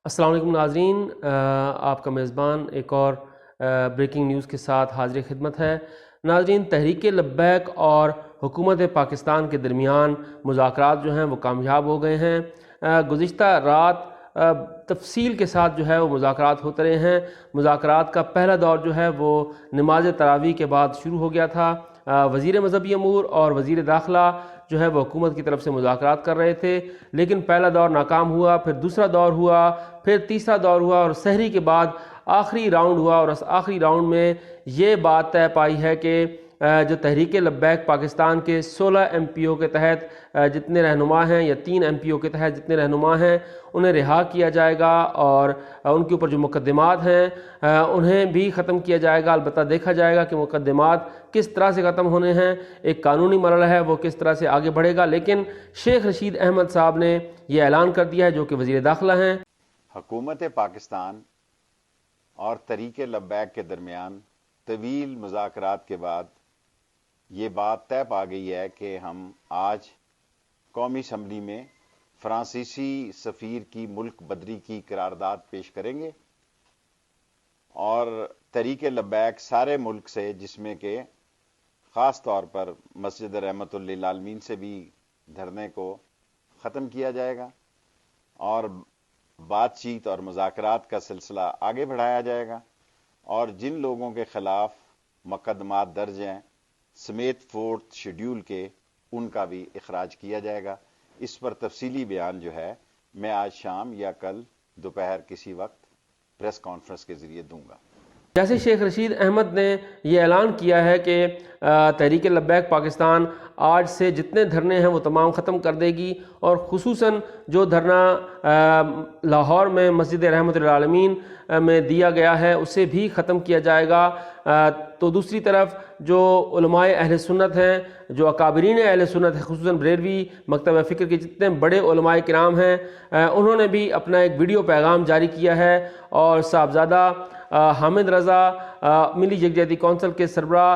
السلام علیکم ناظرین، آپ کا میزبان ایک اور بریکنگ نیوز کے ساتھ حاضر خدمت ہے۔ ناظرین، تحریک لبیک اور حکومت پاکستان کے درمیان مذاکرات جو ہیں وہ کامیاب ہو گئے ہیں۔ گزشتہ رات تفصیل کے ساتھ جو ہے وہ مذاکرات ہوتے رہے ہیں۔ مذاکرات کا پہلا دور جو ہے وہ نماز تراویح کے بعد شروع ہو گیا تھا۔ وزیر مذہبی امور اور وزیر داخلہ جو ہے وہ حکومت کی طرف سے مذاکرات کر رہے تھے، لیکن پہلا دور ناکام ہوا، پھر دوسرا دور ہوا، پھر تیسرا دور ہوا اور سحری کے بعد آخری راؤنڈ ہوا، اور اس آخری راؤنڈ میں یہ بات طے پائی ہے کہ جو تحریک لبیک پاکستان کے 16 ایم پی او کے تحت جتنے رہنما ہیں یا 3 ایم پی او کے تحت جتنے رہنما ہیں انہیں رہا کیا جائے گا، اور ان کے اوپر جو مقدمات ہیں انہیں بھی ختم کیا جائے گا۔ البتہ دیکھا جائے گا کہ مقدمات کس طرح سے ختم ہونے ہیں، ایک قانونی مرحلہ ہے وہ کس طرح سے آگے بڑھے گا، لیکن شیخ رشید احمد صاحب نے یہ اعلان کر دیا ہے جو کہ وزیر داخلہ ہیں۔ حکومت پاکستان اور تحریک لبیک کے درمیان طویل مذاکرات کے بعد یہ بات طے پا گئی ہے کہ ہم آج قومی اسمبلی میں فرانسیسی سفیر کی ملک بدری کی قرارداد پیش کریں گے، اور تحریک لبیک سارے ملک سے، جس میں کہ خاص طور پر مسجد رحمت للعالمین سے بھی دھرنے کو ختم کیا جائے گا، اور بات چیت اور مذاکرات کا سلسلہ آگے بڑھایا جائے گا، اور جن لوگوں کے خلاف مقدمات درج ہیں سمیت 4 شیڈول کے، ان کا بھی اخراج کیا جائے گا۔ اس پر تفصیلی بیان جو ہے میں آج شام یا کل دوپہر کسی وقت پریس کانفرنس کے ذریعے دوں گا۔ جیسے شیخ رشید احمد نے یہ اعلان کیا ہے کہ تحریک لبیک پاکستان آج سے جتنے دھرنے ہیں وہ تمام ختم کر دے گی، اور خصوصاً جو دھرنا لاہور میں مسجد رحمت للعالمین میں دیا گیا ہے اسے بھی ختم کیا جائے گا، تو دوسری طرف جو علماء اہل سنت ہیں، جو اکابرین اہل سنت ہیں، خصوصاً بریلوی مکتبہ فکر کے جتنے بڑے علماء کرام ہیں، انہوں نے بھی اپنا ایک ویڈیو پیغام جاری کیا ہے، اور صاحبزادہ حامد رضا، ملی یکجہتی کونسل کے سربراہ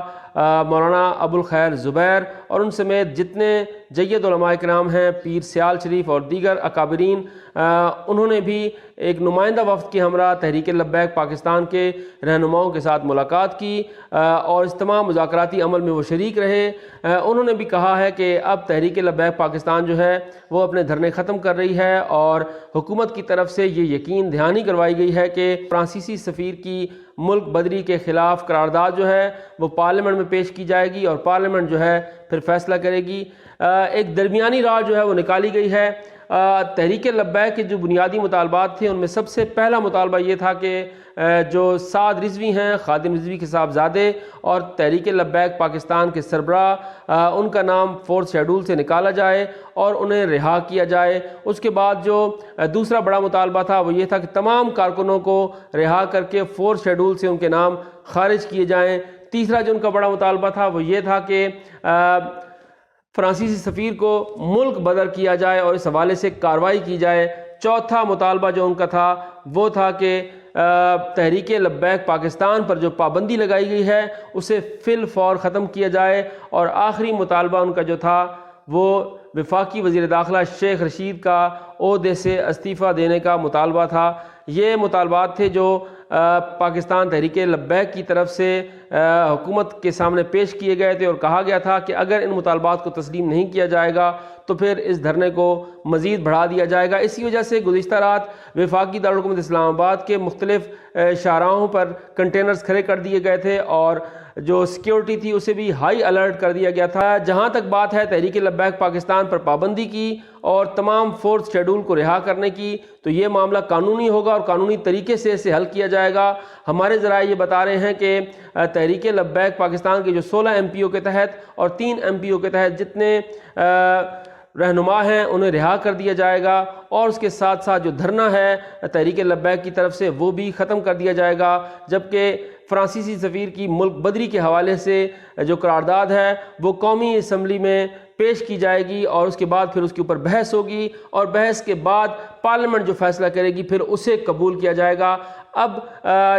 مولانا ابو الخیر زبیر، اور ان سمیت جتنے جید علماء کرام ہیں، پیر سیال شریف اور دیگر اکابرین، انہوں نے بھی ایک نمائندہ وفد کے ہمراہ تحریک لبیک پاکستان کے رہنماؤں کے ساتھ ملاقات کی، اور اس تمام مذاکراتی عمل میں وہ شریک رہے۔ انہوں نے بھی کہا ہے کہ اب تحریک لبیک پاکستان جو ہے وہ اپنے دھرنے ختم کر رہی ہے، اور حکومت کی طرف سے یہ یقین دہانی کروائی گئی ہے کہ فرانسیسی سفیر کی ملک بدری کے خلاف قرارداد جو ہے وہ پارلیمنٹ میں پیش کی جائے گی، اور پارلیمنٹ جو ہے پھر فیصلہ کرے گی۔ ایک درمیانی راہ جو ہے وہ نکالی گئی ہے۔ تحریک لبیک کے جو بنیادی مطالبات تھے ان میں سب سے پہلا مطالبہ یہ تھا کہ جو سعد رضوی ہیں، خادم رضوی کے صاحبزادے اور تحریک لبیک پاکستان کے سربراہ، ان کا نام 4 شیڈول سے نکالا جائے اور انہیں رہا کیا جائے۔ اس کے بعد جو دوسرا بڑا مطالبہ تھا وہ یہ تھا کہ تمام کارکنوں کو رہا کر کے 4 شیڈول سے ان کے نام خارج کیے جائیں۔ تیسرا جو ان کا بڑا مطالبہ تھا وہ یہ تھا کہ فرانسیسی سفیر کو ملک بدر کیا جائے اور اس حوالے سے کارروائی کی جائے۔ چوتھا مطالبہ جو ان کا تھا وہ تھا کہ تحریک لبیک پاکستان پر جو پابندی لگائی گئی ہے اسے فی الفور ختم کیا جائے، اور آخری مطالبہ ان کا جو تھا وہ وفاقی وزیر داخلہ شیخ رشید کا عہدے سے استعفیٰ دینے کا مطالبہ تھا۔ یہ مطالبات تھے جو پاکستان تحریک لبیک کی طرف سے حکومت کے سامنے پیش کیے گئے تھے، اور کہا گیا تھا کہ اگر ان مطالبات کو تسلیم نہیں کیا جائے گا تو پھر اس دھرنے کو مزید بڑھا دیا جائے گا۔ اسی وجہ سے گزشتہ رات وفاقی دارالحکومت اسلام آباد کے مختلف شاہراہوں پر کنٹینرز کھڑے کر دیے گئے تھے، اور جو سیکیورٹی تھی اسے بھی ہائی الرٹ کر دیا گیا تھا۔ جہاں تک بات ہے تحریک لبیک پاکستان پر پابندی کی اور تمام 4 شیڈول کو رہا کرنے کی، تو یہ معاملہ قانونی ہوگا اور قانونی طریقے سے اسے حل کیا جائے گا۔ ہمارے ذرائع یہ بتا رہے ہیں کہ تحریک لبیک پاکستان کے جو 16 ایم پی او کے تحت اور 3 ایم پی او کے تحت جتنے رہنما ہیں انہیں رہا کر دیا جائے گا، اور اس کے ساتھ ساتھ جو دھرنا ہے تحریک لبیک کی طرف سے وہ بھی ختم کر دیا جائے گا، جبکہ فرانسیسی سفیر کی ملک بدری کے حوالے سے جو قرارداد ہے وہ قومی اسمبلی میں پیش کی جائے گی، اور اس کے بعد پھر اس کے اوپر بحث ہوگی، اور بحث کے بعد پارلیمنٹ جو فیصلہ کرے گی پھر اسے قبول کیا جائے گا۔ اب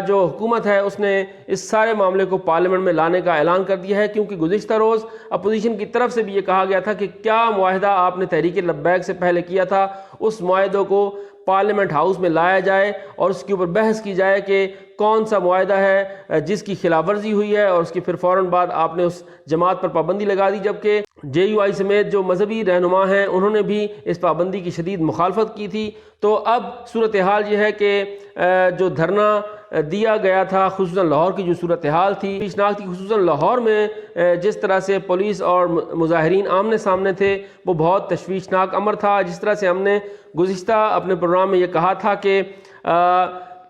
جو حکومت ہے اس نے اس سارے معاملے کو پارلیمنٹ میں لانے کا اعلان کر دیا ہے، کیونکہ گزشتہ روز اپوزیشن کی طرف سے بھی یہ کہا گیا تھا کہ کیا معاہدہ آپ نے تحریک لبیک سے پہلے کیا تھا اس معاہدوں کو پارلیمنٹ ہاؤس میں لایا جائے اور اس کے اوپر بحث کی جائے کہ کون سا معاہدہ ہے جس کی خلاف ورزی ہوئی ہے، اور اس کے پھر فوراً بعد آپ نے اس جماعت پر پابندی لگا دی، جبکہ جے یو آئی سمیت جو مذہبی رہنما ہیں انہوں نے بھی اس پابندی کی شدید مخالفت کی تھی۔ تو اب صورتحال یہ ہے کہ جو دھرنا دیا گیا تھا، خصوصاً لاہور کی جو صورتحال تھی تشویشناک تھی، خصوصاً لاہور میں جس طرح سے پولیس اور مظاہرین آمنے سامنے تھے وہ بہت تشویشناک امر تھا۔ جس طرح سے ہم نے گزشتہ اپنے پروگرام میں یہ کہا تھا کہ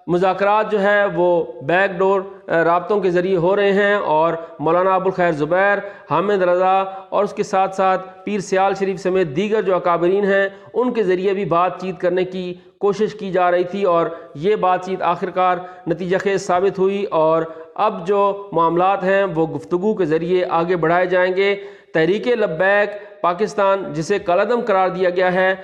مذاکرات جو ہے وہ بیک ڈور رابطوں کے ذریعے ہو رہے ہیں، اور مولانا ابوالخیر زبیر، حامد رضا اور اس کے ساتھ ساتھ پیر سیال شریف سمیت دیگر جو اکابرین ہیں ان کے ذریعے بھی بات چیت کرنے کی کوشش کی جا رہی تھی، اور یہ بات چیت آخرکار نتیجہ خیز ثابت ہوئی، اور اب جو معاملات ہیں وہ گفتگو کے ذریعے آگے بڑھائے جائیں گے۔ تحریک لبیک پاکستان جسے کالعدم قرار دیا گیا ہے،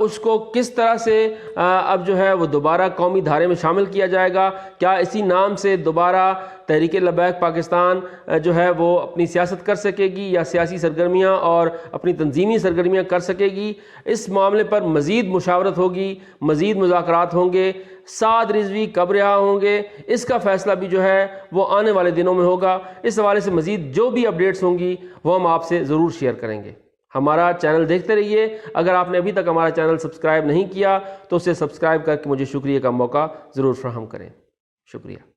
اس کو کس طرح سے اب جو ہے وہ دوبارہ قومی دھارے میں شامل کیا جائے گا؟ کیا اسی نام سے دوبارہ تحریک لبیک پاکستان جو ہے وہ اپنی سیاست کر سکے گی، یا سیاسی سرگرمیاں اور اپنی تنظیمی سرگرمیاں کر سکے گی؟ اس معاملے پر مزید مشاورت ہوگی، مزید مذاکرات ہوں گے، سعد رضوی کب رہا ہوں گے، اس کا فیصلہ بھی جو ہے وہ آنے والے دنوں میں ہوگا۔ اس حوالے سے مزید جو بھی اپڈیٹس ہوں گی وہ ہم آپ سے ضرور شیئر کریں گے۔ ہمارا چینل دیکھتے رہیے۔ اگر آپ نے ابھی تک ہمارا چینل سبسکرائب نہیں کیا تو اسے سبسکرائب کر کے مجھے شکریہ کا موقع ضرور فراہم کریں۔ شکریہ۔